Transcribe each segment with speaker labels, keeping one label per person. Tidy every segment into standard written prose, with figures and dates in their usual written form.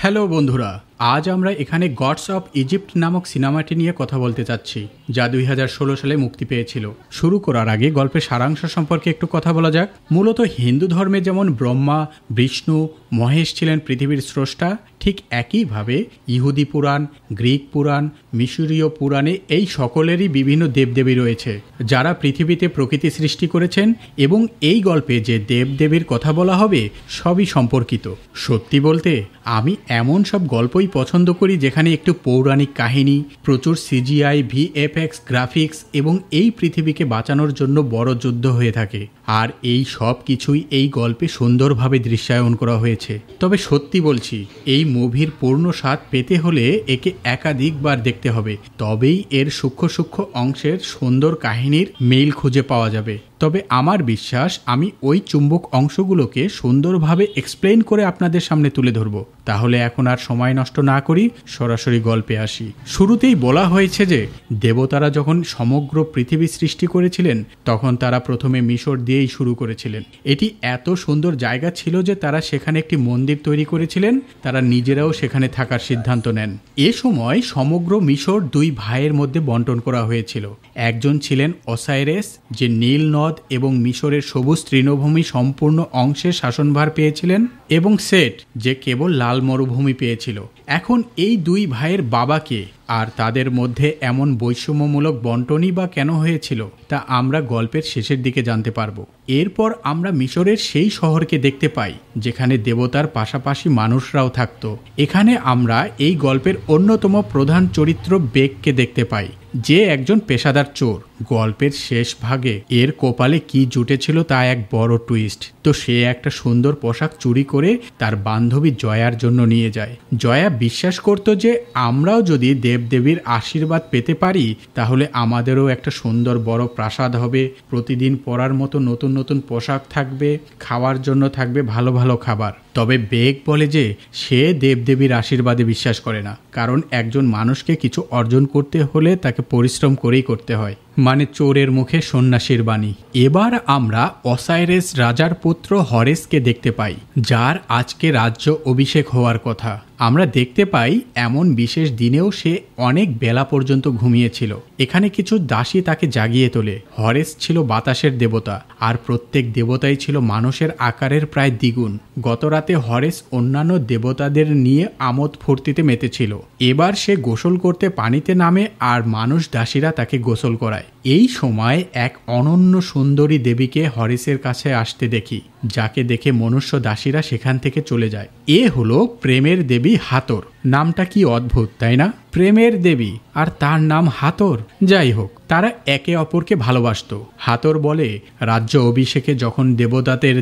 Speaker 1: Hello বন্ধুরা, আজ আমরা এখানে গডস অফ ইজিপ্ট নামক সিনেমাটি নিয়ে কথা বলতে চাচ্ছি, যা 2016 সালে মুক্তি পেয়েছিল। শুরু করার আগে গল্পের সারাংশ সম্পর্কে একটু কথা বলা যাক। মূলত হিন্দু ধর্মে যেমন ব্রহ্মা, বিষ্ণু, মহেশ ছিলেন পৃথিবীর স্রষ্টা, ঠিক একইভাবে ইহুদি পুরাণ, গ্রিক পুরাণ, মিশরীয় পুরাণে এই সকলেরই বিভিন্ন দেবদেবী রয়েছে, যারা পৃথিবীতে প্রকৃতি সৃষ্টি করেছেন। এবং এই গল্পে যে দেবদেবীর কথা বলা হবে সবই সম্পর্কিত। সত্যি বলতে আমি এমন সব গল্পই পছন্দ করি যেখানে একটু পৌরাণিক কাহিনী, প্রচুর সিজিআই, ভিএফএক্স, গ্রাফিক্স এবং এই পৃথিবীকে বাঁচানোর জন্য বড় যুদ্ধ হয়ে থাকে। আর এই সব কিছুই এই গল্পে সুন্দরভাবে দৃশ্যায়ন করা হয়েছে। তবে সত্যি বলছি, এই মুভির পূর্ণ স্বাদ পেতে হলে একে একাধিকবার দেখতে হবে, তবেই এর সূক্ষ্ম সূক্ষ্ম অংশের সুন্দর কাহিনীর মিল খুঁজে পাওয়া যাবে। তবে আমার বিশ্বাস আমি ওই চুম্বক অংশগুলোকে সুন্দরভাবে এক্সপ্লেইন করে আপনাদের সামনে তুলে ধরব। তাহলে এখন আর সময় নষ্ট না করি, সরাসরি গল্পে আসি। শুরুতেই বলা হয়েছে যে দেবতারা যখন সমগ্র পৃথিবী সৃষ্টি করেছিলেন, তখন তারা প্রথমে মিশর দিয়েই শুরু করেছিলেন। এটি এত সুন্দর জায়গা ছিল যে তারা সেখানে একটি মন্দির তৈরি করেছিলেন। তারা নিজেরাও সেখানে থাকার সিদ্ধান্ত নেন। এ সময় সমগ্র মিশর দুই ভাইয়ের মধ্যে বন্টন করা হয়েছিল। একজন ছিলেন অসাইরেস, যে নীল নদ এবং মিশরের সবুজ তৃণভূমি সম্পূর্ণ অংশে শাসনভার পেয়েছিলেন, এবং সেট, যে কেবল লাল মরুভূমি পেয়েছিল। এখন এই দুই ভাইয়ের বাবাকে আর তাদের মধ্যে এমন বৈষম্যমূলক বন্টনই বা কেন হয়েছিল তা আমরা গল্পের শেষের দিকে জানতে পারব। এরপর আমরা মিশরের সেই শহরকে দেখতে পাই যেখানে দেবতার পাশাপাশি মানুষরাও থাকত। এখানে আমরা এই গল্পের অন্যতম প্রধান চরিত্র বেককে দেখতে পাই, যে একজন পেশাদার চোর। গল্পের শেষ ভাগে এর কপালে কি জুটেছিল তা এক বড় টুইস্ট। তো সে একটা সুন্দর পোশাক চুরি করে তার বান্ধবী জয়ার জন্য নিয়ে যায়। জয়া বিশ্বাস করত যে আমরাও যদি দেবদেবীর আশীর্বাদ পেতে পারি তাহলে আমাদেরও একটা সুন্দর বড় প্রাসাদ হবে, প্রতিদিন পরার মতো নতুন নতুন পোশাক থাকবে, খাওয়ার জন্য থাকবে ভালো ভালো খাবার। তবে বেক বলে যে সে দেবদেবীর আশীর্বাদে বিশ্বাস করে না, কারণ একজন মানুষকে কিছু অর্জন করতে হলে তাকে পরিশ্রম করেই করতে হয়। মানে চোরের মুখে সন্ন্যাসীর বাণী। এবার আমরা অসাইরেস রাজার পুত্র হরেসকে দেখতে পাই, যার আজকে রাজ্য অভিষেক হওয়ার কথা। আমরা দেখতে পাই এমন বিশেষ দিনেও সে অনেক বেলা পর্যন্ত ঘুমিয়েছিল। এখানে কিছু দাসী তাকে জাগিয়ে তোলে। হরেস ছিল বাতাসের দেবতা, আর প্রত্যেক দেবতাই ছিল মানুষের আকারের প্রায় দ্বিগুণ। গত রাতে হরেস অন্যান্য দেবতাদের নিয়ে আমোদ ফুর্তিতে মেতেছিল। এবার সে গোসল করতে পানিতে নামে, আর মানুষ দাসীরা তাকে গোসল করায়। এই সময় এক অনন্য সুন্দরী দেবীকে হরেসের কাছে আসতে দেখি, যাকে দেখে মনুষ্য দাসীরা সেখান থেকে চলে যায়। এ হলো প্রেমের দেবী হাতর। নামটা কি অদ্ভুত, তাই না? প্রেমের দেবী আর তার নাম হাতর। যাই হোক, তারা একে অপরকে ভালোবাসত। হাতর বলে, রাজ্য অভিষেকে যখন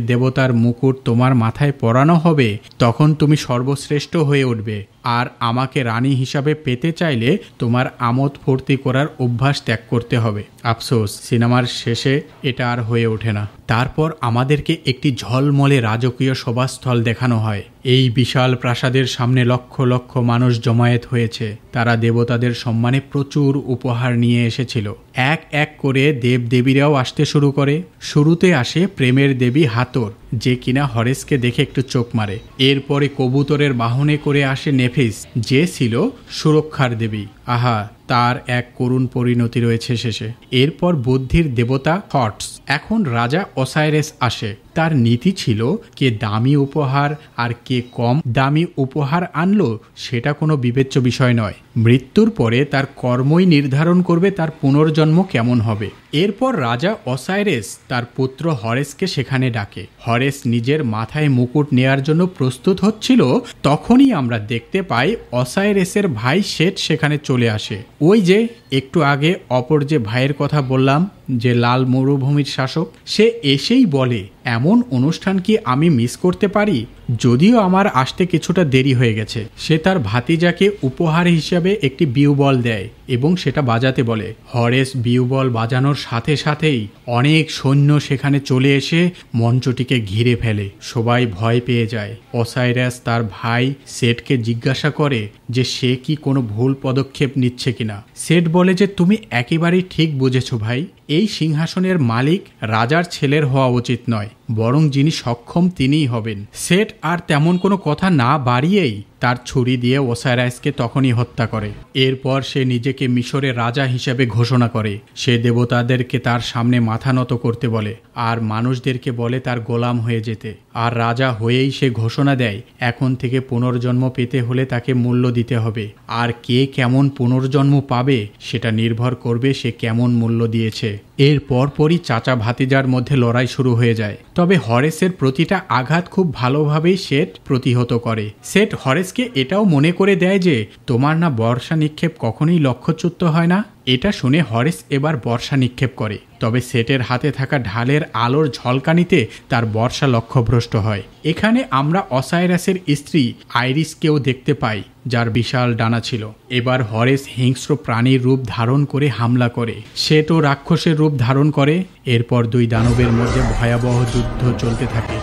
Speaker 1: দেবতার মুকুট তোমার মাথায় পরানো হবে তখন তুমি সর্বশ্রেষ্ঠ হয়ে উঠবে, আর আমাকে রানী হিসাবে পেতে চাইলে তোমার আমোদ ফুর্তি করার অভ্যাস ত্যাগ করতে হবে। আফসোস, সিনেমার শেষে এটা আর হয়ে ওঠে না। তারপর আমাদেরকে একটি ঝলমলে রাজকীয় সভাস্থল দেখানো হয়। এই বিশাল প্রাসাদের সামনে লক্ষ লক্ষ মানুষ জমায়েত হয়েছে। তারা দেবতাদের সম্মানে প্রচুর উপহার নিয়ে এসেছিল। এক এক করে দেবদেবীরাও আসতে শুরু করে। শুরুতে আসে প্রেমের দেবী হাতর, যে কিনা হরেসকে দেখে একটু চোখ মারে। এরপরে কবুতরের বাহনে করে আসে নেফিস, যে ছিল সুরক্ষার দেবী। আহা, তার এক করুণ পরিণতি রয়েছে শেষে। এরপর বুদ্ধির দেবতা থটস। এখন রাজা অসাইরেস আসে। তার নীতি ছিল কে দামি উপহার আর কে কম দামি উপহার আনলো সেটা কোনো বিবেচ্য বিষয় নয়। মৃত্যুর পরে তার কর্মই নির্ধারণ করবে তার পুনর্জন্ম কেমন হবে। এরপর রাজা অসাইরেস তার পুত্র হরেসকে সেখানে ডাকে। হরেস নিজের মাথায় মুকুট নেয়ার জন্য প্রস্তুত হচ্ছিল, তখনই আমরা দেখতে পাই অসাইরেসের ভাই সেট সেখানে চলে আসে। ওই যে একটু আগে অপর যে ভাইয়ের কথা বললাম, যে লাল মরুভূমির শাসক, সে এসেই বলে, এমন অনুষ্ঠান কি আমি মিস করতে পারি? যদিও আমার আসতে কিছুটা দেরি হয়ে গেছে। সে তার ভাতিজাকে উপহার হিসাবে একটি বিউবল দেয় এবং সেটা বাজাতে বলে। হরেস বিউবল বাজানোর সাথে সাথেই অনেক সৈন্য সেখানে চলে এসে মঞ্চটিকে ঘিরে ফেলে। সবাই ভয় পেয়ে যায়। অসাইরাস তার ভাই সেটকে জিজ্ঞাসা করে যে সে কি কোনো ভুল পদক্ষেপ নিচ্ছে কিনা। সেট বলে যে তুমি একেবারেই ঠিক বুঝেছো ভাই, এই সিংহাসনের মালিক রাজার ছেলের হওয়া উচিত নয়, বরং যিনি সক্ষম তিনিই হবেন। সেট আর তেমন কোনো কথা না বাড়িয়েই তার ছুরি দিয়ে ওসাইরাসকে তখনই হত্যা করে। এরপর সে নিজেকে মিশরের রাজা হিসেবে ঘোষণা করে। সে দেবতাদেরকে তার সামনে মাথা নত করতে বলে আর মানুষদেরকে বলে তার গোলাম হয়ে যেতে। আর রাজা হয়েই সে ঘোষণা দেয় এখন থেকে পুনর্জন্ম পেতে হলে তাকে মূল্য দিতে হবে, আর কে কেমন পুনর্জন্ম পাবে সেটা নির্ভর করবে সে কেমন মূল্য দিয়েছে। এর পরপরই চাচা ভাতিজার মধ্যে লড়াই শুরু হয়ে যায়। তবে হরেসের প্রতিটা আঘাত খুব ভালোভাবেই সেট প্রতিহত করে। সেট হরেসকে এটাও মনে করে দেয় যে তোমার না বর্ষা নিক্ষেপ কখনোই লক্ষ্যচ্যুত হয় না। এটা শুনে হরেস এবার বর্ষা নিক্ষেপ করে, তবে সেটের হাতে থাকা ঢালের আলোর ঝলকানিতে তার বর্ষা লক্ষ্যভ্রষ্ট হয়। এখানে আমরা অসাইরাসের স্ত্রী আইরিসকেও দেখতে পাই, যার বিশাল ডানা ছিল। এবার হরেস হিংস্র প্রাণীর রূপ ধারণ করে হামলা করে। সেটও রাক্ষসের রূপ ধারণ করে। এরপর দুই দানবের মধ্যে ভয়াবহ যুদ্ধ চলতে থাকে।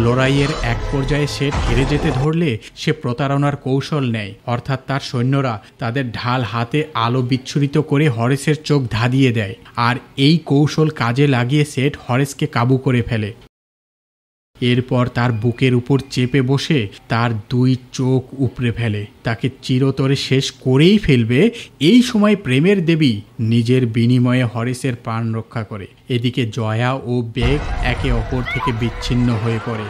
Speaker 1: লড়াইয়ের এক পর্যায়ে সেট হেরে যেতে ধরলে সে প্রতারণার কৌশল নেয়, অর্থাৎ তার সৈন্যরা তাদের ঢাল হাতে আলো বিচ্ছুরিত করে হরেসের চোখ ধাঁধিয়ে দেয়। আর এই কৌশল কাজে লাগিয়ে সেট হরেসকে কাবু করে ফেলে। এরপর তার বুকের উপর চেপে বসে তার দুই চোখ উপড়ে ফেলে, তাকে চিরতরে শেষ করেই ফেলবে। এই সময় প্রেমের দেবী নিজের বিনিময়ে হরেসের প্রাণ রক্ষা করে। এদিকে জয়া ও বেগ একে অপর থেকে বিচ্ছিন্ন হয়ে পড়ে।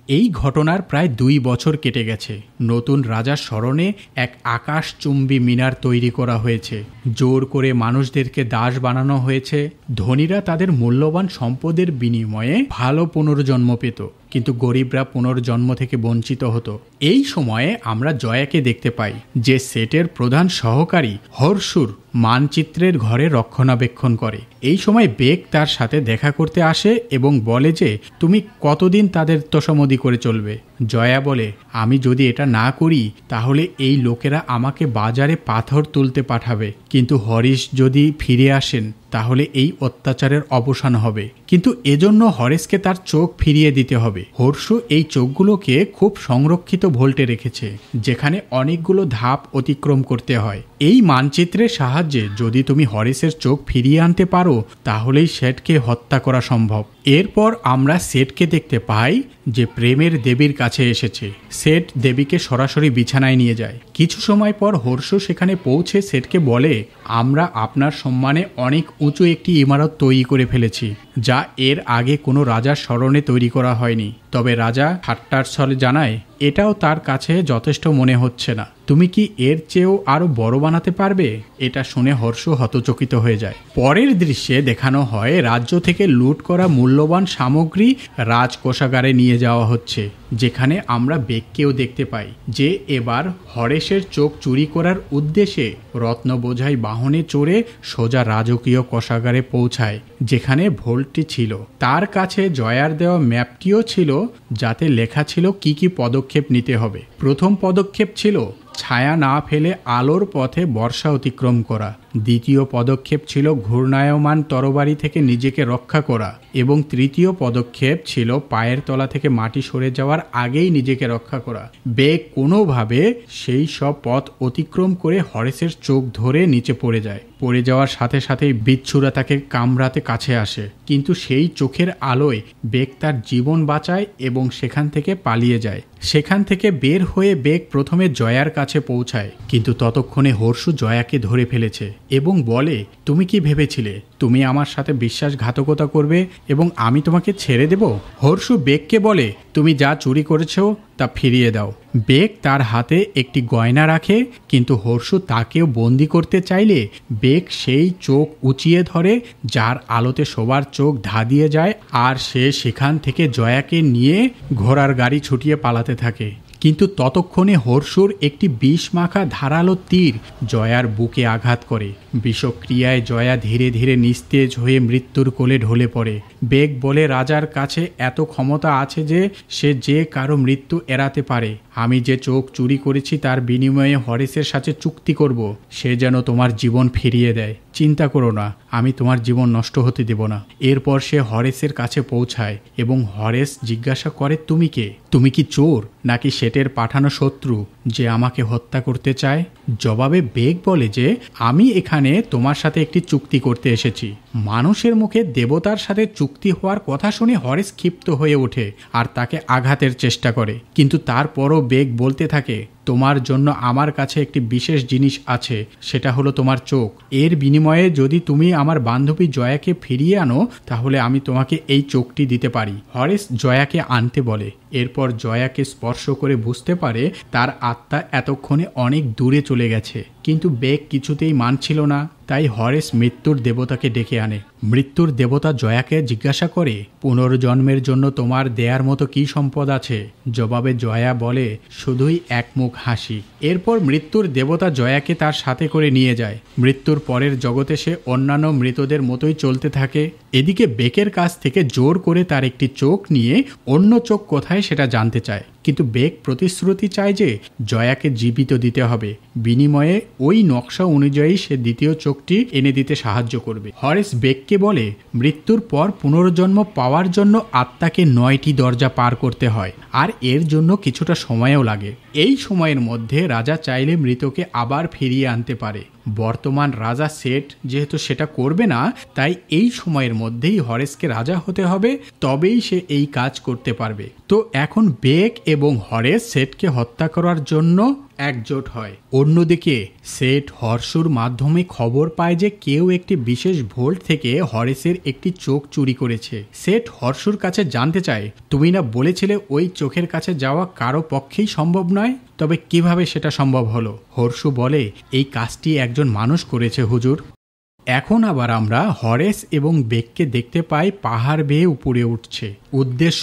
Speaker 1: এই ঘটনার প্রায় 2 বছর কেটে গেছে। নতুন রাজার স্মরণে এক আকাশচুম্বী মিনার তৈরি করা হয়েছে। জোর করে মানুষদেরকে দাস বানানো হয়েছে। ধনীরা তাদের মূল্যবান সম্পদের বিনিময়ে ভালো পুনর্জন্ম পেত, কিন্তু গরিবরা পুনর্জন্ম থেকে বঞ্চিত হতো। এই সময়ে আমরা জয়াকে দেখতে পাই, যে সেটের প্রধান সহকারী হর্ষুর মানচিত্রের ঘরে রক্ষণাবেক্ষণ করে। এই সময় বেগ তার সাথে দেখা করতে আসে এবং বলে যে তুমি কতদিন তাদের তোষামদি করে চলবে। জয়া বলে, আমি যদি এটা না করি তাহলে এই লোকেরা আমাকে বাজারে পাথর তুলতে পাঠাবে, কিন্তু হরিশ যদি ফিরে আসেন তাহলে এই অত্যাচারের অবসান হবে। কিন্তু এজন্য হরেসকে তার চোখ ফিরিয়ে দিতে হবে। হর্ষু এই চোখগুলোকে খুব সংরক্ষিত ভোল্টে রেখেছে, যেখানে অনেকগুলো ধাপ অতিক্রম করতে হয়। এই মানচিত্রের সাহায্যে যদি তুমি হরেসের চোখ ফিরিয়ে আনতে পারো তাহলেই সেটকে হত্যা করা সম্ভব। এরপর আমরা সেটকে দেখতে পাই যে প্রেমের দেবীর কাছে এসেছে। সেট দেবীকে সরাসরি বিছানায় নিয়ে যায়। কিছু সময় পর হর্ষু সেখানে পৌঁছে সেটকে বলে, আমরা আপনার সম্মানে অনেক উঁচু একটি ইমারত তৈরি করে ফেলেছি, যা এর আগে কোনো রাজার স্মরণে তৈরি করা হয়নি। তবে রাজা ঠাট্টার ছলে জানায় এটাও তার কাছে যথেষ্ট মনে হচ্ছে না, তুমি কি এর চেয়েও আরো বড় বানাতে পারবে? এটা শুনে হর্ষ হতচকিত হয়ে যায়। পরের দৃশ্যে দেখানো হয় রাজ্য থেকে লুট করা মূল্যবান সামগ্রী রাজকোষাগারে নিয়ে যাওয়া হচ্ছে, যেখানে আমরা বেগকেও দেখতে পাই, যে এবার হরেশের চোখ চুরি করার উদ্দেশ্যে রত্ন বোঝাই বাহনে চড়ে সোজা রাজকীয় কোষাগারে পৌঁছায়, যেখানে ভোল্টটি ছিল। তার কাছে জয়ার দেওয়া ম্যাপটিও ছিল, যাতে লেখা ছিল কি কি পদক্ষেপ নিতে হবে। প্রথম পদক্ষেপ ছিল ছায়া না ফেলে আলোর পথে বর্ষা অতিক্রম করা। দ্বিতীয় পদক্ষেপ ছিল ঘূর্ণায়মান তরবারি থেকে নিজেকে রক্ষা করা, এবং তৃতীয় পদক্ষেপ ছিল পায়ের তলা থেকে মাটি সরে যাওয়ার আগেই নিজেকে রক্ষা করা। বেগ কোনোভাবে সেই সব পথ অতিক্রম করে হরেসের চোখ ধরে নিচে পড়ে যায়। পড়ে যাওয়ার সাথে সাথেই বিচ্ছুরা তাকে কামড়াতে কাছে আসে, কিন্তু সেই চোখের আলোয় বেগ তার জীবন বাঁচায় এবং সেখান থেকে পালিয়ে যায়। সেখান থেকে বের হয়ে বেগ প্রথমে জয়ার কাছে পৌঁছায়, কিন্তু ততক্ষণে হর্ষু জয়াকে ধরে ফেলেছে এবং বলে, তুমি কি ভেবেছিলে তুমি আমার সাথে বিশ্বাসঘাতকতা করবে এবং আমি তোমাকে ছেড়ে দেব? হর্ষু বেগকে বলে, তুমি যা চুরি করেছো তা ফিরিয়ে দাও। বেগ তার হাতে একটি গয়না রাখে, কিন্তু হর্ষু তাকেও বন্দি করতে চাইলে বেগ সেই চোখ উঁচিয়ে ধরে, যার আলোতে সবার চোখ ধাঁধিয়ে যায়, আর সে সেখান থেকে জয়াকে নিয়ে ঘোড়ার গাড়ি ছুটিয়ে পালাতে থাকে। কিন্তু ততক্ষণে হর্ষুর একটি বিষ মাখা ধারালো তীর জয়ার বুকে আঘাত করে। বিষক্রিয়ায় জয়া ধীরে ধীরে নিস্তেজ হয়ে মৃত্যুর কোলে ঢলে পড়ে। বেগ বলে, রাজার কাছে এত ক্ষমতা আছে যে সে যে কারো মৃত্যু এড়াতে পারে। আমি যে চোখ চুরি করেছি তার বিনিময়ে হরেসের সাথে চুক্তি করব, সে যেন তোমার জীবন ফিরিয়ে দেয়। চিন্তা করো না, আমি তোমার জীবন নষ্ট হতে দেব না। এরপর সে হরেসের কাছে পৌঁছায় এবং হরেস জিজ্ঞাসা করে, তুমি কে? তুমি কি চোর? নাকি সেটের পাঠানো শত্রু যে আমাকে হত্যা করতে চায়? জবাবে বেগ বলে যে আমি এখানে তোমার সাথে একটি চুক্তি করতে এসেছি। মানুষের মুখে দেবতার সাথে চুক্তি হওয়ার কথা শুনে হরেস ক্ষিপ্ত হয়ে ওঠে আর তাকে আঘাতের চেষ্টা করে, কিন্তু তারপরও বেগ বলতে থাকে তোমার জন্য আমার কাছে একটি বিশেষ জিনিস আছে, সেটা হলো তোমার চোখ। এর বিনিময়ে যদি তুমি আমার বান্ধবী জয়াকে ফিরিয়ে আনো তাহলে আমি তোমাকে এই চোখটি দিতে পারি। হরেস জয়াকে আনতে বলে। এরপর জয়াকে স্পর্শ করে বুঝতে পারে তার আত্মা এতক্ষণে অনেক দূরে চলে গেছে, কিন্তু বেগ কিছুতেই মানছিল না। তাই হরেস মৃত্যুর দেবতাকে ডেকে আনে। মৃত্যুর দেবতা জয়াকে জিজ্ঞাসা করে পুনর্জন্মের জন্য তোমার দেয়ার মতো কি সম্পদ আছে? জবাবে জয়া বলে শুধুই এক মুখ হাসি। এরপর মৃত্যুর দেবতা জয়াকে তার সাথে করে নিয়ে যায়। মৃত্যুর পরের জগতে সে অন্যান্য মৃতদের মতোই চলতে থাকে। এদিকে বেকের কাছ থেকে জোর করে তার একটি চোখ নিয়ে অন্য চোখ কোথায় সেটা জানতে চায়, কিন্তু বেক প্রতিশ্রুতি চায় যে জয়াকে জীবিত দিতে হবে, বিনিময়ে ওই নকশা অনুযায়ী সে দ্বিতীয় চোখটি এনে দিতে সাহায্য করবে। হরেস বেককে বলে মৃত্যুর পর পুনর্জন্ম পাওয়ার জন্য আত্মাকে 9টি দরজা পার করতে হয়, আর এর জন্য কিছুটা সময়ও লাগে। এই সময়ের মধ্যে রাজা চাইলে মৃতকে আবার ফিরিয়ে আনতে পারে। বর্তমান রাজা সেট যেহেতু সেটা করবে না, তাই এই সময়ের মধ্যেই হরেসকে রাজা হতে হবে, তবেই সে এই কাজ করতে পারবে। তো এখন বেক এবং হরেস সেটকে হত্যা করার জন্য একজোট হয়। অন্যদিকে সেট হর্ষুর মাধ্যমে খবর পায় যে কেউ একটি বিশেষ ভোল্ট থেকে হরেসের একটি চোখ চুরি করেছে। সেট হর্ষুর কাছে জানতে চায় তুমি না বলেছিলে ওই চোখের কাছে যাওয়া কারো পক্ষেই সম্ভব নয়, তবে কিভাবে সেটা সম্ভব হলো? হর্ষু বলে এই কাজটি একজন মানুষ করেছে হুজুর। এখন আবার আমরা হরেস এবং বেককে দেখতে পাই পাহাড় বেয়ে উপরে উঠছে। উদ্দেশ্য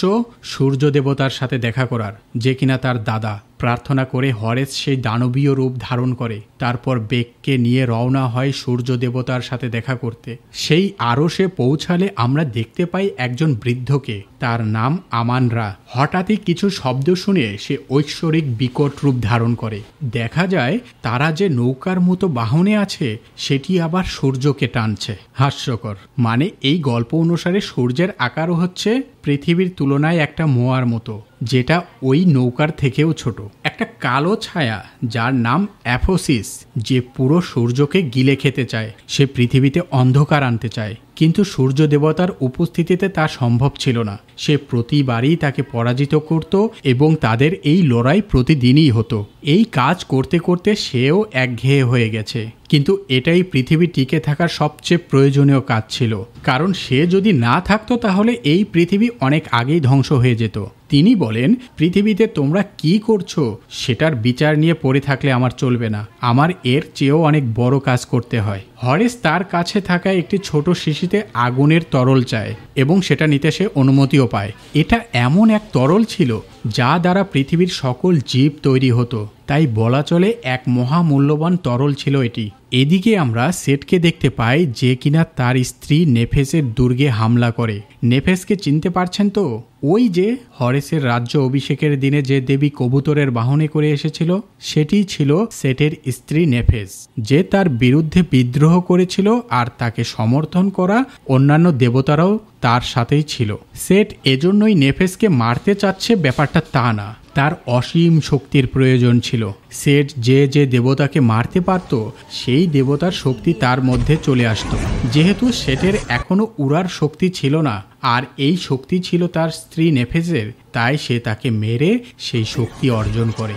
Speaker 1: সূর্য দেবতার সাথে দেখা করার, যে কিনা তার দাদা। প্রার্থনা করে হরেস সেই দানবীয় রূপ ধারণ করে। তারপর বেককে নিয়ে রওনা হয় সূর্য দেবতার সাথে দেখা করতে। সেই আরশে পৌঁছালে আমরা দেখতে পাই একজন বৃদ্ধকে, তার নাম আমানরা। হঠাৎই কিছু শব্দ শুনে সে ঐশ্বরিক বিকট রূপ ধারণ করে। দেখা যায় তারা যে নৌকার মতো বাহনে আছে সেটি আবার সূর্যকে টানছে। হাস্যকর। মানে এই গল্প অনুসারে সূর্যের আকারও হচ্ছে পৃথিবীর তুলনায় একটা মোয়ার মতো, যেটা ওই নৌকার থেকেও ছোট। একটা কালো ছায়া যার নাম অ্যাফোসিস, যে পুরো সূর্যকে গিলে খেতে চায়। সে পৃথিবীতে অন্ধকার আনতে চায়, কিন্তু সূর্য দেবতার উপস্থিতিতে তা সম্ভব ছিল না। সে প্রতিবারই তাকে পরাজিত করত এবং তাদের এই লড়াই প্রতিদিনই হতো। এই কাজ করতে করতে সেও একঘেয়ে হয়ে গেছে, কিন্তু এটাই পৃথিবী টিকে থাকার সবচেয়ে প্রয়োজনীয় কাজ ছিল, কারণ সে যদি না থাকতো তাহলে এই পৃথিবী অনেক আগেই ধ্বংস হয়ে যেত। তিনি বলেন পৃথিবীতে তোমরা কি করছো সেটার বিচার নিয়ে পড়ে থাকলে আমার চলবে না, আমার এর চেয়েও অনেক বড় কাজ করতে হয়। হরেস তার কাছে থাকা একটি ছোট শিশিতে আগুনের তরল চায় এবং সেটা নিতে সে অনুমতিও পায়। এটা এমন এক তরল ছিল যা দ্বারা পৃথিবীর সকল জীব তৈরি হতো, তাই বলা চলে এক মহামূল্যবান তরল ছিল এটি। এদিকে আমরা সেটকে দেখতে পাই যে কিনা তার স্ত্রী নেফেসের দুর্গে হামলা করে। নেফেসকে চিনতে পারছেন তো? ওই যে হরেসের রাজ্য অভিষেকের দিনে যে দেবী কবুতরের বাহনে করে এসেছিল, সেটিই ছিল সেটের স্ত্রী নেফেস, যে তার বিরুদ্ধে বিদ্রোহ করেছিল, আর তাকে সমর্থন করা অন্যান্য দেবতারাও তার সাথেই ছিল। সেট এজন্যই নেফেসকে মারতে চাচ্ছে ব্যাপারটা তা না, তার অসীম শক্তির প্রয়োজন ছিল। সেট যে যে দেবতাকে মারতে পারত সেই দেবতার শক্তি তার মধ্যে চলে আসতো। যেহেতু সেটের এখনো উড়ার শক্তি ছিল না, আর এই শক্তি ছিল তার স্ত্রী নেফেসের, তাই সে তাকে মেরে সেই শক্তি অর্জন করে।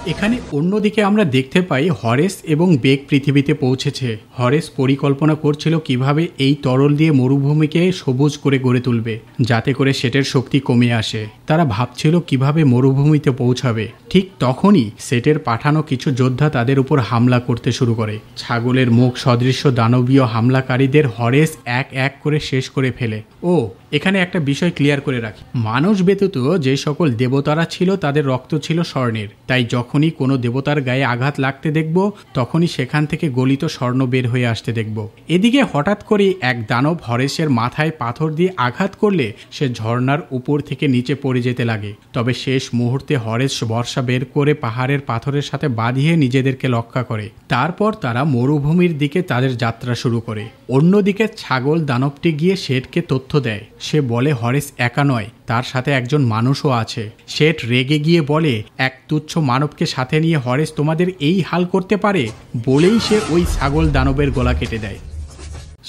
Speaker 1: এখানে অন্যদিকে আমরা দেখতে পাই হরেস এবং বেক পৃথিবীতে পৌঁছেছে। হরেস পরিকল্পনা করছিল কিভাবে এই তরল দিয়ে মরুভূমিকে সবুজ করে গড়ে তুলবে, যাতে করে সেটের শক্তি কমে আসে। তারা ভাবছিল কিভাবে মরুভূমিতে পৌঁছাবে। ঠিক তখনই সেটের পাঠানো কিছু যোদ্ধা তাদের উপর হামলা করতে শুরু করে। ছাগলের মুখ সদৃশ্য দানবীয় হামলাকারীদের হরেস এক এক করে শেষ করে ফেলে। ও এখানে একটা বিষয় ক্লিয়ার করে রাখি, মানুষ ব্যতীত যে সকল দেবতারা ছিল তাদের রক্ত ছিল স্বর্ণের, তাই যখনই কোনো দেবতার গায়ে আঘাত লাগতে দেখব তখনই সেখান থেকে গলিত স্বর্ণ বের হয়ে আসতে দেখব। এদিকে হঠাৎ করে এক দানব হরেসের মাথায় পাথর দিয়ে আঘাত করলে সে ঝর্ণার উপর থেকে নিচে পড়ে যেতে লাগে। তবে শেষ মুহূর্তে হরেস বর্ষা বের করে পাহাড়ের পাথরের সাথে বাঁধিয়ে নিজেদেরকে রক্ষা করে। তারপর তারা মরুভূমির দিকে তাদের যাত্রা শুরু করে। অন্যদিকে ছাগল দানবটি গিয়ে সেটকে তথ্য দেয় সে বলে হরেস একা নয়, তার সাথে একজন মানুষও আছে। সেট রেগে গিয়ে বলে, এক তুচ্ছ মানবকে সাথে নিয়ে হরেস তোমাদের এই হাল করতে পারে? বলেই সে ওই ছাগল দানবের গলা কেটে দেয়।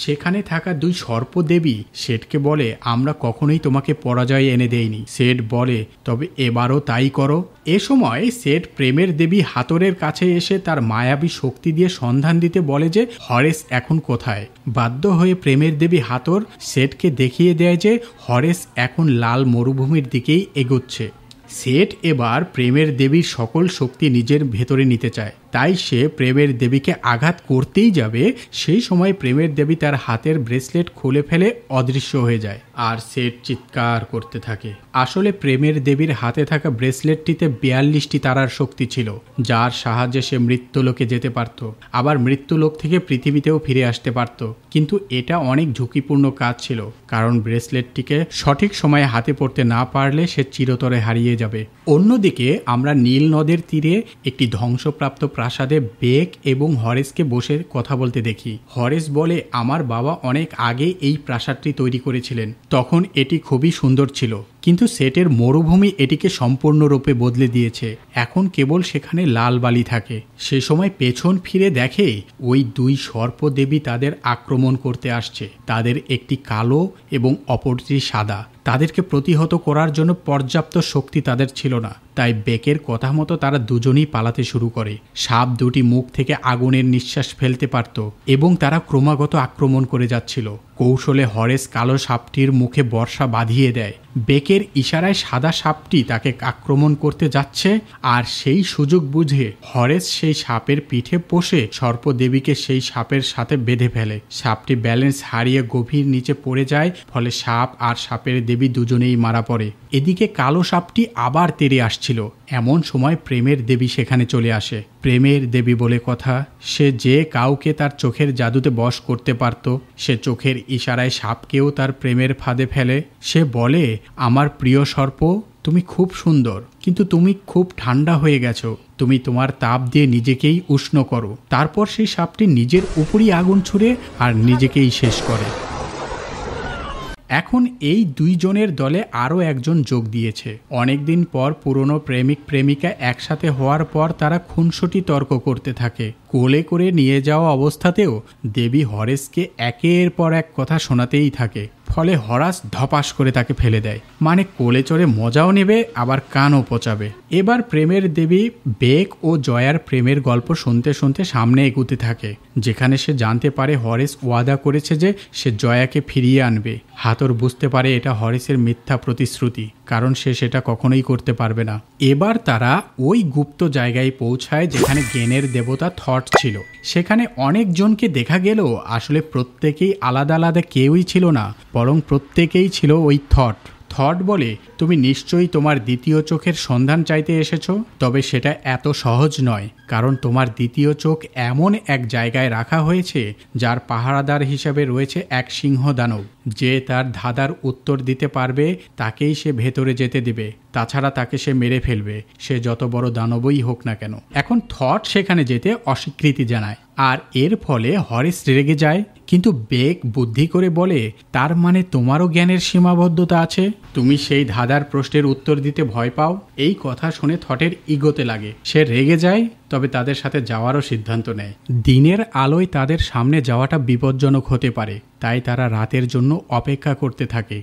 Speaker 1: সেখানে থাকা দুই সর্পদেবী শেঠকে বলে, আমরা কখনোই তোমাকে পরাজয় এনে দেইনি। শেঠ বলে, তবে এবারও তাই করো। এ সময় শেঠ প্রেমের দেবী হাতরের কাছে এসে তার মায়াবী শক্তি দিয়ে সন্ধান দিতে বলে যে হরেস এখন কোথায়। বাধ্য হয়ে প্রেমের দেবী হাতর শেঠকে দেখিয়ে দেয় যে হরেস এখন লাল মরুভূমির দিকেই এগোচ্ছে। শেঠ এবার প্রেমের দেবীর সকল শক্তি নিজের ভেতরে নিতে চায়, তাই সে প্রেমের দেবীকে আঘাত করতেই যাবে। সেই সময় প্রেমের দেবী তার হাতের ব্রেসলেট খুলে ফেলে অদৃশ্য হয়ে যায়, আর শেঠ চিৎকার করতে থাকে। আসলে প্রেমের দেবীর হাতে থাকা ব্রেসলেটটিতে 42টি তারার শক্তি ছিল, যার সাহায্যে সে মৃত্যুলোকে যেতে পারত, আবার মৃত্যুলোক থেকে পৃথিবীতেও ফিরে আসতে পারত। কিন্তু এটা অনেক ঝুঁকিপূর্ণ কাজ ছিল, কারণ ব্রেসলেটটিকে সঠিক সময়ে হাতে পড়তে না পারলে সে চিরতরে হারিয়ে যাবে। অন্যদিকে আমরা নীল নদের তীরে একটি ধ্বংসপ্রাপ্ত প্রাসাদে বেক এবং হরেসকে বসে কথা বলতে দেখি। হরেস বলে, আমার বাবা অনেক আগে এই প্রাসাদটি তৈরি করেছিলেন, তখন এটি খুবই সুন্দর ছিল, কিন্তু সেটের মরুভূমি এটিকে সম্পূর্ণরূপে বদলে দিয়েছে। এখন কেবল সেখানে লাল বালি থাকে। সে সময় পেছন ফিরে দেখে ওই দুই সর্পদেবী তাদের আক্রমণ করতে আসছে। তাদের একটি কালো এবং অপরটি সাদা। তাদেরকে প্রতিহত করার জন্য পর্যাপ্ত শক্তি তাদের ছিল না, তাই বেকের কথা মতো তারা দুজনেই পালাতে শুরু করে। সাপ দুটি মুখ থেকে আগুনের নিঃশ্বাস ফেলতে পারত এবং তারা ক্রমাগত আক্রমণ করে যাচ্ছিল। কৌশলে হরেস কালো সাপটির মুখে বর্ষা বাঁধিয়ে দেয়। বেকের ইশারায় সাদা সাপটি তাকে আক্রমণ করতে যাচ্ছে, আর সেই সুযোগ বুঝে হরেস সেই সাপের পিঠে বসে সর্পদেবীকে সেই সাপের সাথে বেঁধে ফেলে। সাপটি ব্যালেন্স হারিয়ে গভীর নিচে পড়ে যায়, ফলে সাপ আর সাপের দেবী দুজনেই মারা পড়ে। এদিকে কালো সাপটি আবার তেড়ে আসছিল। এমন সময় প্রেমের দেবী সেখানে চলে আসে। প্রেমের দেবী বলে কথা, সে যে কাউকে তার চোখের জাদুতে বশ করতে পারত। সে চোখের ইশারায় সাপকেও তার প্রেমের ফাঁদে ফেলে। সে বলে, আমার প্রিয় সর্প, তুমি খুব সুন্দর, কিন্তু তুমি খুব ঠান্ডা হয়ে গেছো। তুমি তোমার তাপ দিয়ে নিজেকেই উষ্ণ করো। তারপর সেই সাপটি নিজের উপরই আগুন ছুড়ে আর নিজেকেই শেষ করে। এখন এই দুইজনের দলে আরও একজন যোগ দিয়েছে। অনেকদিন পর পুরনো প্রেমিক প্রেমিকা একসাথে হওয়ার পর তারা খুনসুটি তর্ক করতে থাকে। কোলে করে নিয়ে যাওয়া অবস্থাতেও দেবী হরেসকে একের পর এক কথা শোনাতেই থাকে। ফলে হরাস ধপাস করে তাকে ফেলে দেয়। মানে কোলে চড়ে মজাও নেবে, আবার কানও পচাবে। এবার প্রেমের দেবী বেক ও জয়ার প্রেমের গল্প শুনতে শুনতে সামনে এগুতে থাকে, যেখানে সে জানতে পারে হরেস ওয়াদা করেছে যে সে জয়াকে ফিরিয়ে আনবে। হাতর বুঝতে পারে এটা হরেসের মিথ্যা প্রতিশ্রুতি, কারণ সে সেটা কখনোই করতে পারবে না। এবার তারা ওই গুপ্ত জায়গায় পৌঁছায় যেখানে জ্ঞানের দেবতা থট ছিল। সেখানে অনেকজনকে দেখা গেলেও আসলে প্রত্যেকেই আলাদা আলাদা কেউই ছিল না, বরং প্রত্যেকেই ছিল ওই থট। থট বলে, তুমি নিশ্চয়ই তোমার দ্বিতীয় চোখের সন্ধান চাইতে এসেছো, তবে সেটা এত সহজ নয়, কারণ তোমার দ্বিতীয় চোখ এমন এক জায়গায় রাখা হয়েছে যার পাহারাদার হিসেবে রয়েছে এক সিংহ দানব। যে তার ধাঁধার উত্তর দিতে পারবে তাকেই সে ভেতরে যেতে দিবে, তাছাড়া তাকে সে মেরে ফেলবে, সে যত বড় দানবই হোক না কেন। এখন থট সেখানে যেতে অস্বীকৃতি জানায়, আর এর ফলে হরেস রেগে যায়। কিন্তু বেক বুদ্ধি করে বলে, তার মানে তোমারও জ্ঞানের সীমাবদ্ধতা আছে, তুমি সেই ধাঁধার প্রশ্নের উত্তর দিতে ভয় পাও। এই কথা শুনে থটের ইগোতে লাগে। সে রেগে যায়, তবে তাদের সাথে যাওয়ারও সিদ্ধান্ত নেয়। দিনের আলোয় তাদের সামনে যাওয়াটা বিপজ্জনক হতে পারে, তাই তারা রাতের জন্য অপেক্ষা করতে থাকে।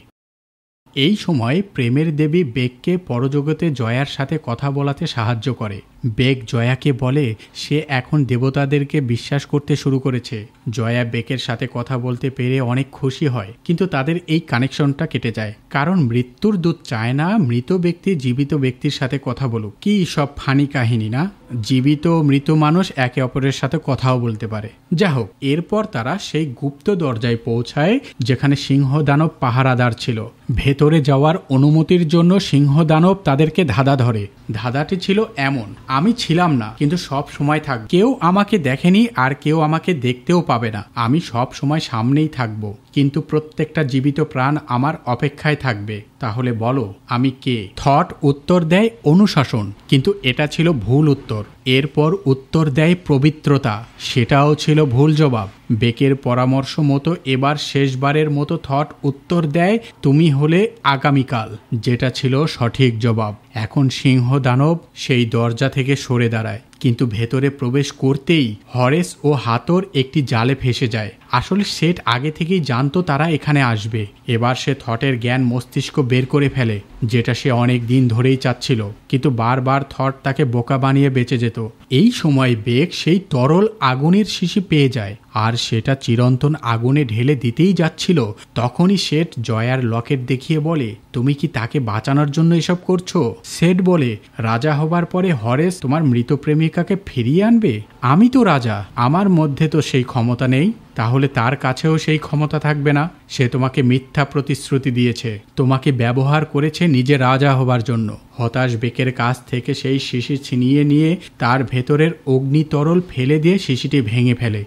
Speaker 1: এই সময় প্রেমের দেবী বেককে পরজগতে জয়ার সাথে কথা বলাতে সাহায্য করে। বেক জয়াকে বলে সে এখন দেবতাদেরকে বিশ্বাস করতে শুরু করেছে। জয়া বেকের সাথে কথা বলতে পেরে অনেক খুশি হয়, কিন্তু তাদের এই কানেকশনটা কেটে যায়, কারণ মৃত্যুর দূত চায় না মৃত ব্যক্তি জীবিত ব্যক্তির সাথে কথা বলুক। কি সব ফানি কাহিনী না, জীবিত মৃত মানুষ একে অপরের সাথে কথাও বলতে পারে। যা হোক, এরপর তারা সেই গুপ্ত দরজায় পৌঁছায় যেখানে সিংহদানব পাহারাদার ছিল। ভেতরে যাওয়ার অনুমতির জন্য সিংহদানব তাদেরকে ধাঁধা ধরে। ধাঁধাটি ছিল এমন, আমি ছিলাম না কিন্তু সব সময় থাকব। কেউ আমাকে দেখেনি আর কেউ আমাকে দেখতেও পাবে না, আমি সব সময় সামনেই থাকব, কিন্তু প্রত্যেকটা জীবিত প্রাণ আমার অপেক্ষায় থাকবে। তাহলে বলো আমি কে? থট উত্তর দেয় অনুশাসন, কিন্তু এটা ছিল ভুল উত্তর। এরপর উত্তর দেয় পবিত্রতা, সেটাও ছিল ভুল জবাব। বেকের পরামর্শ মতো এবার শেষবারের মতো থট উত্তর দেয় তুমি হলে আগামীকাল, যেটা ছিল সঠিক জবাব। এখন সিংহ দানব সেই দরজা থেকে সরে দাঁড়ায়, কিন্তু ভেতরে প্রবেশ করতেই হরেস ও হাতর একটি জালে ফেসে যায়। আসলে সেট আগে থেকেই জানতো তারা এখানে আসবে। এবার সে থটের জ্ঞান মস্তিষ্ক বের করে ফেলে, যেটা সে অনেক দিন ধরেই চাচ্ছিল, কিন্তু বারবার থট তাকে বোকা বানিয়ে বেঁচে যেত। এই সময় বেক সেই তরল আগুনের শিশি পেয়ে যায়, আর সেটা চিরন্তন আগুনে ঢেলে দিতেই যাচ্ছিল। তখনই সেট জয়ার লকেট দেখিয়ে বলে, তুমি কি তাকে বাঁচানোর জন্য এসব করছো? সেট বলে, রাজা হবার পরে হরেস তোমার মৃত প্রেমিকাকে ফিরিয়ে আনবে? আমি তো রাজা, আমার মধ্যে তো সেই ক্ষমতা নেই। তাহলে তার কাছেও সেই ক্ষমতা থাকবে না। সে তোমাকে মিথ্যা প্রতিশ্রুতি দিয়েছে, তোমাকে ব্যবহার করেছে নিজে রাজা হবার জন্য। হতাশ বেকের কাছ থেকে সেই শিশি ছিনিয়ে নিয়ে তার ভেতরের অগ্নিতরল ফেলে দিয়ে শিশিটি ভেঙে ফেলে।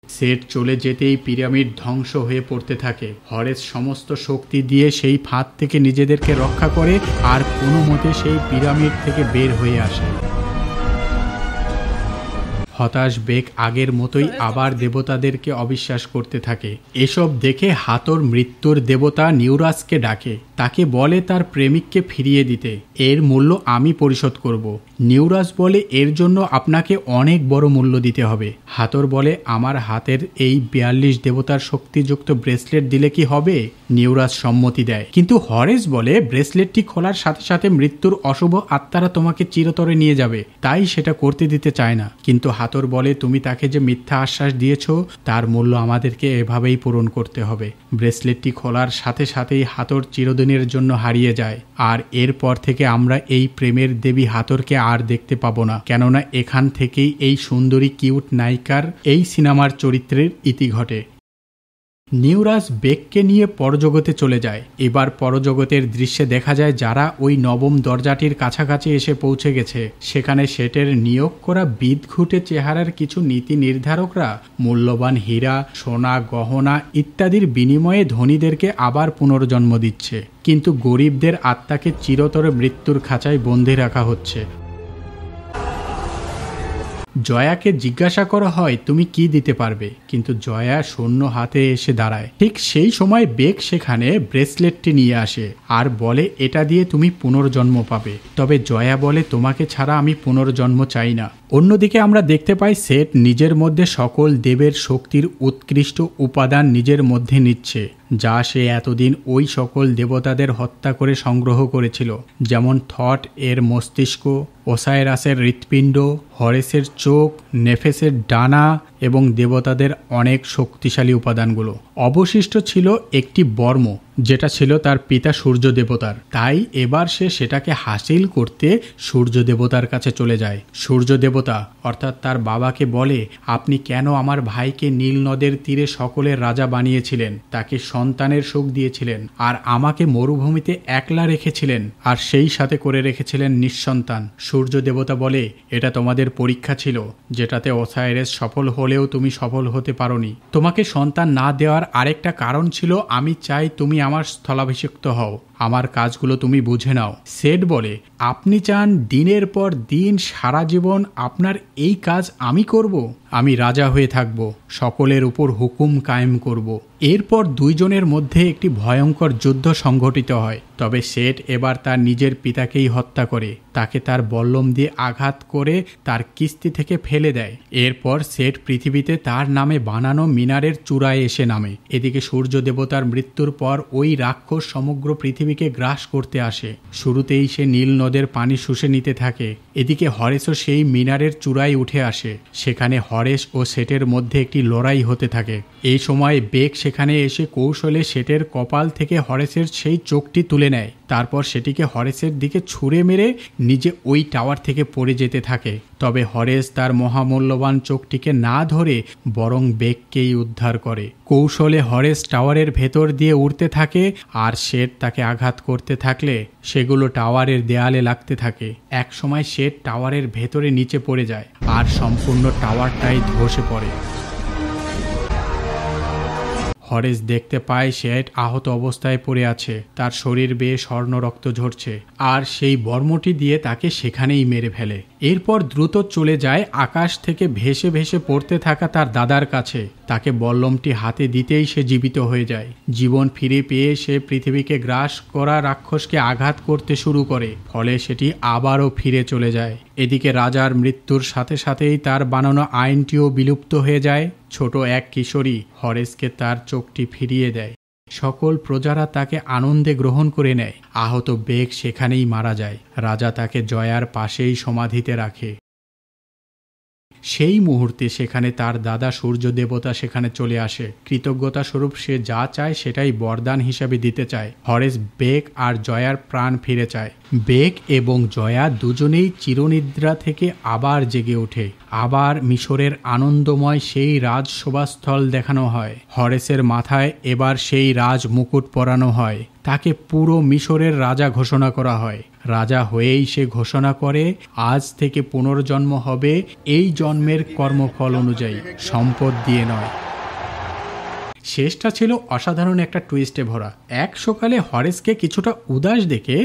Speaker 1: সেট চলে যেতেই পিরামিড ধ্বংস হয়ে পড়তে থাকে। হরেস সমস্ত শক্তি দিয়ে সেই ফাঁদ থেকে নিজেদেরকে রক্ষা করে আর কোনো মতে সেই পিরামিড থেকে বের হয়ে আসে। হতাশ বেক আগের মতোই আবার দেবতাদেরকে অবিশ্বাস করতে থাকে। এসব দেখে হাতর মৃত্যুর দেবতা নিউরাসকে ডাকে, তাকে বলে তার প্রেমিককে ফিরিয়ে দিতে। এর মূল্য আমি পরিশোধ করব। নিউরাস বলে এর জন্য আপনাকে অনেক বড় মূল্য দিতে হবে। হাতর বলে আমার হাতের এই 42 দেবতার শক্তিযুক্ত ব্রেসলেট দিলে কি হবে? নিউরাস সম্মতি দেয়, কিন্তু হরেস বলে ব্রেসলেটটি খোলার সাথে সাথে মৃত্যুর অশুভ আত্মারা তোমাকে চিরতরে নিয়ে যাবে, তাই সেটা করতে দিতে চায় না। কিন্তু হাতর বলে তুমি তাকে যে মিথ্যা আশ্বাস দিয়েছ তার মূল্য আমাদেরকে এভাবেই পূরণ করতে হবে। ব্রেসলেটটি খোলার সাথে সাথেই হাতর চিরদিনের জন্য হারিয়ে যায়, আর এরপর থেকে আমরা এই প্রেমের দেবী হাতরকে আর দেখতে পাবো না, কেননা এখান থেকেই এই সুন্দরী কিউট নায়িকার এই সিনেমার চরিত্রের ইতি ঘটে। নিউরাস বেককে নিয়ে পরজগতে চলে যায়। এবার পরজগতের দৃশ্যে দেখা যায় যারা ওই নবম দরজাটির কাছাকাছি এসে পৌঁছে গেছে, সেখানে সেটের নিয়োগ করা বিদঘুটে চেহারার কিছু নীতি নির্ধারকরা মূল্যবান হীরা, সোনা, গহনা ইত্যাদির বিনিময়ে ধনীদেরকে আবার পুনর্জন্ম দিচ্ছে, কিন্তু গরিবদের আত্মাকে চিরতরে মৃত্যুর খাঁচায় বন্দি রাখা হচ্ছে। জয়াকে জিজ্ঞাসা করা হয় তুমি কি দিতে পারবে, কিন্তু জয়া শূন্য হাতে এসে দাঁড়ায়। ঠিক সেই সময় বেক সেখানে ব্রেসলেটটি নিয়ে আসে আর বলে এটা দিয়ে তুমি পুনর্জন্ম পাবে। তবে জয়া বলে তোমাকে ছাড়া আমি পুনর্জন্ম চাই না। অন্যদিকে আমরা দেখতে পাই সেট নিজের মধ্যে সকল দেবের শক্তির উৎকৃষ্ট উপাদান নিজের মধ্যে নিচ্ছে, যা সে এতদিন ওই সকল দেবতাদের হত্যা করে সংগ্রহ করেছিল, যেমন থট এর মস্তিষ্ক, ওসাইরাসের হৃৎপিণ্ড, হরেসের চোখ, নেফেসের ডানা এবং দেবতাদের অনেক শক্তিশালী উপাদানগুলো। অবশিষ্ট ছিল একটি বর্ম, যেটা ছিল তার পিতা সূর্য দেবতার। তাই এবার সে সেটাকে হাসিল করতে সূর্য দেবতার কাছে চলে যায়। সূর্য দেবতা অর্থাৎ তার বাবাকে বলে আপনি কেন আমার ভাইকে নীল নদের তীরে সকলের রাজা বানিয়েছিলেন, তাকে সন্তানের সুখ দিয়েছিলেন, আর আমাকে মরুভূমিতে একলা রেখেছিলেন, আর সেই সাথে করে রেখেছিলেন নিঃসন্তান। সূর্য দেবতা বলে এটা তোমাদের পরীক্ষা ছিল, যেটাতে ওসাইরাস সফল হলেও তুমি সফল হতে পারোনি। তোমাকে সন্তান না দেওয়ার আরেকটা কারণ ছিল আমি চাই তুমি আমার স্থলাভিষিক্ত হও, আমার কাজগুলো তুমি বুঝে নাও। সেট বলে আপনি চান দিনের পর দিন সারা জীবন আপনার এই কাজ আমি করব? আমি রাজা হয়ে থাকব, সকলের উপর হুকুম কায়েম করব। এরপর দুইজনের মধ্যে একটি ভয়ঙ্কর যুদ্ধ সংঘটিত হয়। তবে সেট এবার তার নিজের পিতাকেই হত্যা করে, তাকে তার বল্লম দিয়ে আঘাত করে তার কিস্তি থেকে ফেলে দেয়। এরপর সেট পৃথিবীতে তার নামে বানানো মিনারের চূড়ায় এসে নামে। এদিকে সূর্য দেবতার মৃত্যুর পর ওই রাক্ষস সমগ্র পৃথিবীকে গ্রাস করতে আসে। শুরুতেই সে নীল নদের পানি শুষে নিতে থাকে। এদিকে হরেসও সেই মিনারের চূড়ায় উঠে আসে। সেখানে হরেস ও সেটের মধ্যে একটি লড়াই হতে থাকে। এই সময় বেক সেখানে এসে কৌশলে সেটের কপাল থেকে হরেসের সেই চোখটি তুলে নেয়। তারপর সেটিকে হরেসের দিকে ছুঁড়ে মেরে নিজে ওই টাওয়ার থেকে পড়ে যেতে থাকে। তবে হরেস তার মহামূল্যবান চোখটিকে না ধরে বরং বেককেই উদ্ধার করে। কৌশলে হরেস টাওয়ারের ভেতর দিয়ে উড়তে থাকে, আর সেট তাকে আঘাত করতে থাকলে সেগুলো টাওয়ারের দেয়ালে লাগতে থাকে। এক সময় সেট টাওয়ারের ভেতরে নিচে পড়ে যায় আর সম্পূর্ণ টাওয়ারটাই ধসে পড়ে। হরেস দেখতে পায় শেঠ আহত অবস্থায় পড়ে আছে, তার শরীর বেয়ে স্বর্ণ রক্ত ঝরছে, আর সেই বর্মটি দিয়ে তাকে সেখানেই মেরে ফেলে। এরপর দ্রুত চলে যায় আকাশ থেকে ভেসে ভেসে পড়তে থাকা তার দাদার কাছে। তাকে বল্লমটি হাতে দিতেই সে জীবিত হয়ে যায়। জীবন ফিরে পেয়ে সে পৃথিবীকে গ্রাস করা রাক্ষসকে আঘাত করতে শুরু করে, ফলে সেটি আবারও ফিরে চলে যায়। এদিকে রাজার মৃত্যুর সাথে সাথেই তার বানানো আইনটিও বিলুপ্ত হয়ে যায়। ছোট এক কিশোরী হরেসকে তার চোখটি ফিরিয়ে দেয়। সকল প্রজারা তাকে আনন্দে গ্রহণ করে নেয়। আহত বেগ সেখানেই মারা যায়। রাজা তাকে জয়ার পাশেই সমাধিতে রাখে। সেই মুহূর্তে সেখানে তার দাদা সূর্য দেবতা সেখানে চলে আসে। কৃতজ্ঞতা স্বরূপ সে যা চায় সেটাই বরদান হিসাবে দিতে চায়। হরেস বেগ আর জয়ার প্রাণ ফিরে চায়। বেগ এবং জয়া দুজনেই চিরনিদ্রা থেকে আবার জেগে ওঠে। আবার মিশরের আনন্দময় সেই রাজ সভাস্থল দেখানো হয়। হরেসের মাথায় এবার সেই রাজ মুকুট পরানো হয়। তাকে পুরো মিশরের রাজা ঘোষণা করা হয়। রাজা হয়েই সে ঘোষণা করে, আজ থেকে পুনর্জন্ম হবে এই জন্মের কর্মফল অনুযায়ী, সম্পদ দিয়ে নয়। শেষটা ছিল অসাধারণ একটা টুইস্টে ভরা। এক সকালে হরেসকে কিছুটা উদাস দেখে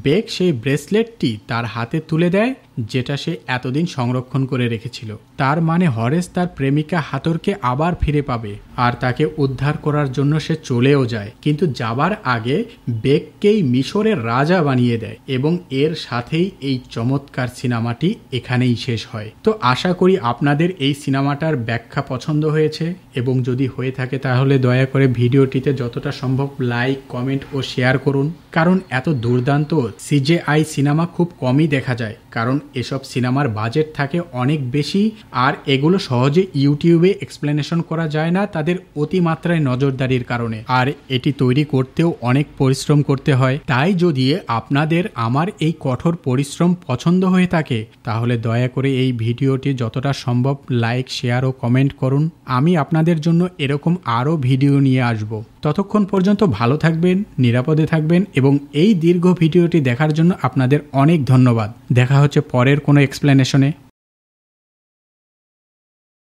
Speaker 1: বেগ সেই ব্রেসলেটটি তার হাতে তুলে দেয়, যেটা সে এতদিন সংরক্ষণ করে রেখেছিল। তার মানে হরেস তার প্রেমিকা হাতরকে আবার ফিরে পাবে, আর তাকে উদ্ধার করার জন্য সে চলেও যায়। কিন্তু যাবার আগে বেগকেই মিশরের রাজা বানিয়ে দেয়, এবং এর সাথেই এই চমৎকার সিনেমাটি এখানেই শেষ হয়। তো আশা করি আপনাদের এই সিনেমাটার ব্যাখ্যা পছন্দ হয়েছে, এবং যদি হয়ে থাকে তাহলে দয়া করে ভিডিওটিতে যতটা সম্ভব লাইক, কমেন্ট ও শেয়ার করুন। কারণ এত দুর্দান্ত সিজেআই সিনেমা খুব কমই দেখা যায়, কারণ এসব সিনেমার বাজেট থাকে অনেক বেশি, আর এগুলো সহজে ইউটিউবে এক্সপ্লেনেশন করা যায় না তাদের অতিমাত্রায় নজরদারির কারণে, আর এটি তৈরি করতেও অনেক পরিশ্রম করতে হয়। তাই যদি আপনাদের আমার এই কঠোর পরিশ্রম পছন্দ হয়ে থাকে তাহলে দয়া করে এই ভিডিওটি যতটা সম্ভব লাইক, শেয়ার ও কমেন্ট করুন। আমি আপনাদের জন্য এরকম আরও ভিডিও নিয়ে আসব। ততক্ষণ পর্যন্ত ভালো থাকবেন, নিরাপদে থাকবেন, এবং এই দীর্ঘ ভিডিওটি দেখার জন্য আপনাদের অনেক ধন্যবাদ। দেখা হচ্ছে পরের কোনো এক্সপ্লেনেশনে।